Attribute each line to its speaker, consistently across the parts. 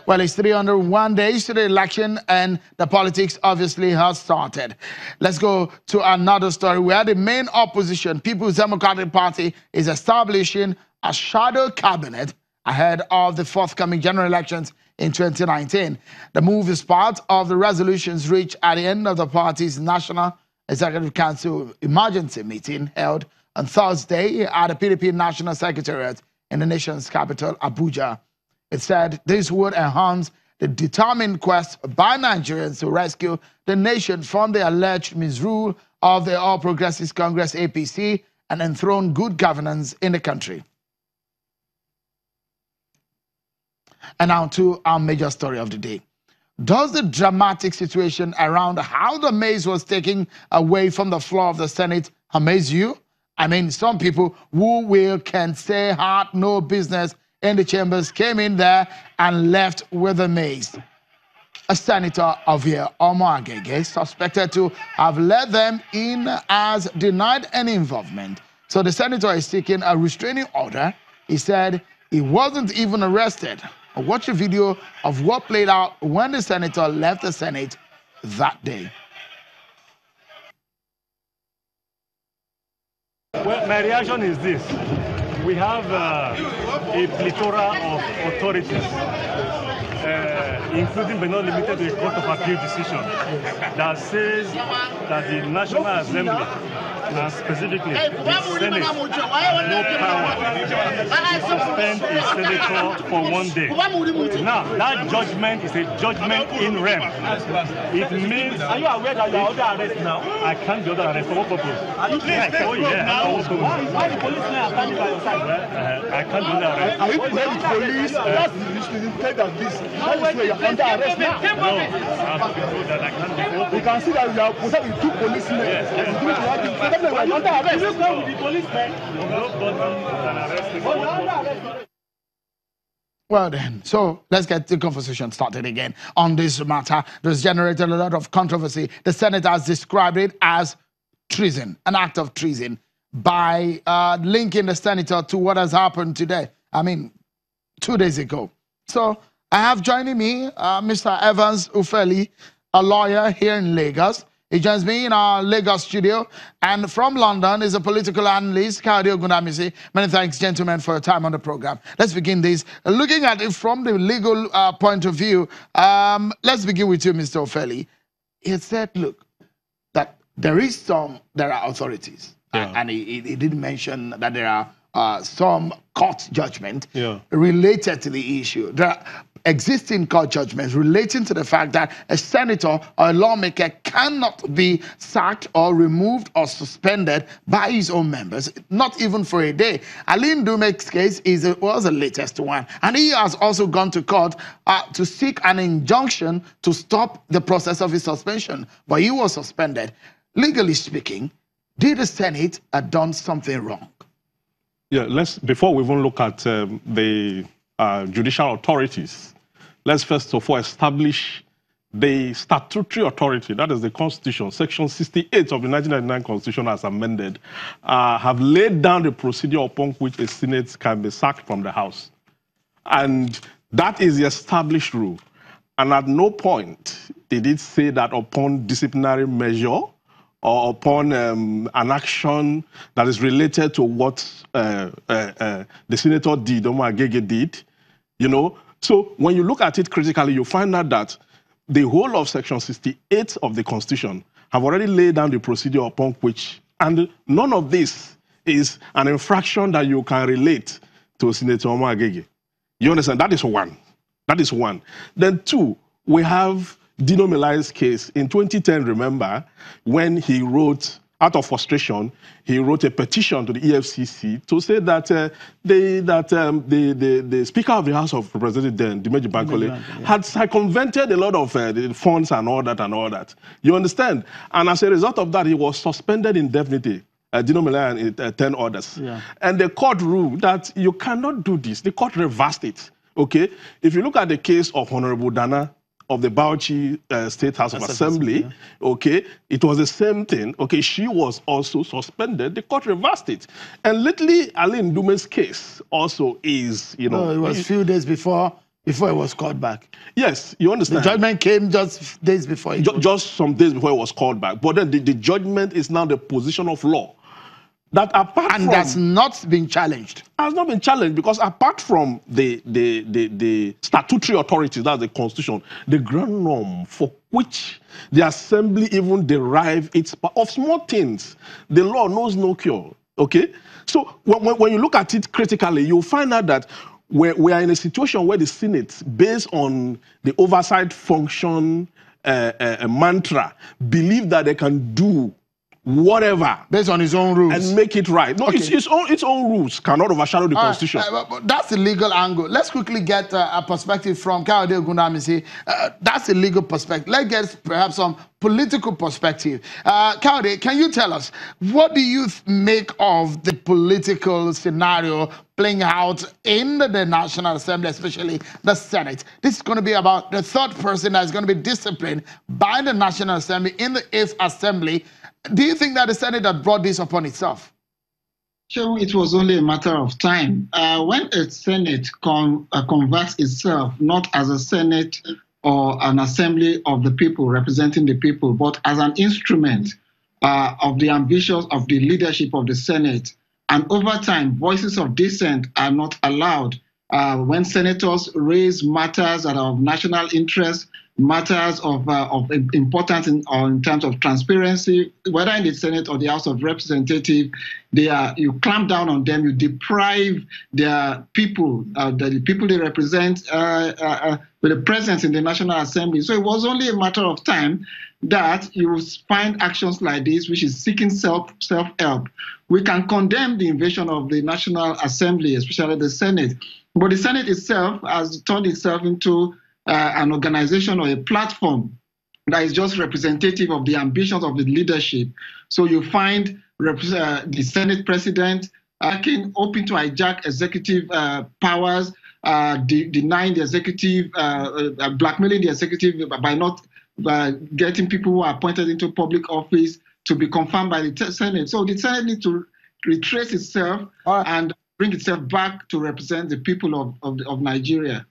Speaker 1: Well, it's 301 days to the election, and the politics obviously has started. Let's go to another story where the main opposition, People's Democratic Party, is establishing a shadow cabinet ahead of the forthcoming general elections in 2019. The move is part of the resolutions reached at the end of the party's National Executive Council emergency meeting held on Thursday at the PDP National Secretariat in the nation's capital, Abuja. It said this would enhance the determined quest by Nigerians to rescue the nation from the alleged misrule of the All Progressives Congress APC and enthrone good governance in the country. And now to our major story of the day. Does the dramatic situation around how the maize was taken away from the floor of the Senate amaze you? I mean, some people who can say had no business in the chambers came in there and left with the maize. A senator of here, Omar Agege, suspected to have let them in, as denied any involvement. So the senator is seeking a restraining order. He said he wasn't even arrested. Watch a video of what played out when the senator left the Senate that day.
Speaker 2: Well, my reaction is this. We have a plethora of authorities, including but not limited to a Court of Appeal decision, that says that the National Assembly, and specifically the Senate, has no power to suspend a senator for 1 day. Now, that judgment is a judgment in rem. It means... Are you aware that you are under arrest now? I can't be under arrest. For what purpose? Oh, yeah. Why the policemen are standing by your side? Well, I can't do that. Are you the police? You should take that this. That is where you're under arrest now. No, I have to be told that I can't be told. You can see that you are protected with 2 policemen. Yes. You are under arrest. You go with the policemen.
Speaker 1: Well then, so let's get the conversation started again on this matter. This generated a lot of controversy. The Senate has described it as treason, an act of treason, by linking the senator to what has happened today. I mean, 2 days ago. So I have joining me Mr. Evans Ufeli, a lawyer here in Lagos. He joins me in our Lagos studio. And from London is a political analyst, Kade Ogundamisi. Many thanks, gentlemen, for your time on the program. Let's begin this. Looking at it from the legal point of view, let's begin with you, Mr. Ufeli. He said, look, that there are authorities. Yeah. And he did mention that there are some court judgment related to the issue. There are existing court judgments relating to the fact that a senator or a lawmaker cannot be sacked or removed or suspended by his own members, not even for a day. Aline Dume's case was the latest one. And he has also gone to court to seek an injunction to stop the process of his suspension. But he was suspended. Legally speaking, did the Senate have done something wrong?
Speaker 3: Yeah, before we even look at the judicial authorities, let's first of all establish the statutory authority, that is the Constitution, Section 68 of the 1999 Constitution as amended, have laid down the procedure upon which a Senate can be sacked from the House. And that is the established rule. And at no point did it say that upon disciplinary measure or upon an action that is related to what the senator did, Omar Agege did, you know. So when you look at it critically, you find out that the whole of Section 68 of the Constitution have already laid down the procedure upon which, and none of this is an infraction that you can relate to Senator Omar Agege. You understand? That is one. That is one. Then 2, we have Dino Melaye's case. In 2010, remember, when he wrote, out of frustration, he wrote a petition to the EFCC to say that the Speaker of the House of Representatives, then, Dimeji Bankole, had circumvented a lot of the funds and all that. You understand? And as a result of that, he was suspended indefinitely. Dino Melaye and 10 others. Yeah. And the court ruled that you cannot do this. The court reversed it. Okay? If you look at the case of Honorable Dana of the Bauchi State House of Assembly, okay, it was the same thing. Okay, she was also suspended. The court reversed it. And lately, Aline Dume's case also is, you know...
Speaker 1: it was a few days before Before it was called back.
Speaker 3: Yes, you
Speaker 1: The
Speaker 3: understand.
Speaker 1: judgment came just days before.
Speaker 3: Just some days before it was called back. But then the judgment is now the position of law. That apart
Speaker 1: and
Speaker 3: from,
Speaker 1: that's not been challenged.
Speaker 3: Has not been challenged, because apart from the statutory authorities, that's the constitution, the ground norm for which the assembly even derive its of small things, the law knows no cure. Okay, so when you look at it critically, you'll find out that we are in a situation where the Senate, based on the oversight function mantra, believe that they can do whatever
Speaker 1: based on his own rules
Speaker 3: and make it right. No,
Speaker 1: okay.
Speaker 3: its own rules cannot overshadow the constitution.
Speaker 1: But that's the legal angle. Let's quickly get a perspective from Kayode Ogundamisi. That's the legal perspective. Let's get perhaps some political perspective. Kayode, can you tell us, what do you make of the political scenario playing out in the National Assembly, especially the Senate? This is going to be about the third person that is going to be disciplined by the National Assembly in the 8th Assembly. Do you think that the Senate had brought this upon itself?
Speaker 4: Sure, it was only a matter of time. When a Senate converts itself not as a Senate or an assembly of the people representing the people, but as an instrument of the ambitions of the leadership of the Senate, and over time, voices of dissent are not allowed. When senators raise matters that are of national interest, matters of importance in terms of transparency, whether in the Senate or the House of Representatives, you clamp down on them, you deprive their people, the people they represent, with a presence in the National Assembly. So it was only a matter of time that you find actions like this, which is seeking self-help. We can condemn the invasion of the National Assembly, especially the Senate, but the Senate itself has turned itself into an organization or a platform that is just representative of the ambitions of the leadership. So you find the Senate president hoping to hijack executive powers, denying the executive, blackmailing the executive by not getting people who are appointed into public office to be confirmed by the Senate. So the Senate needs to retrace itself and bring itself back to represent the people of Nigeria.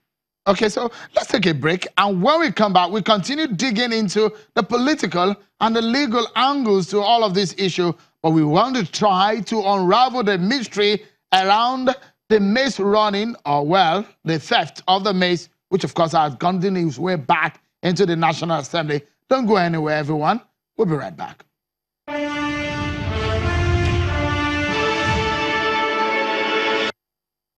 Speaker 1: Okay, so let's take a break. And when we come back, we continue digging into the political and the legal angles to all of this issue. But we want to try to unravel the mystery around the mace running, or well, the theft of the mace, which of course has gotten its way back into the National Assembly. Don't go anywhere, everyone. We'll be right back.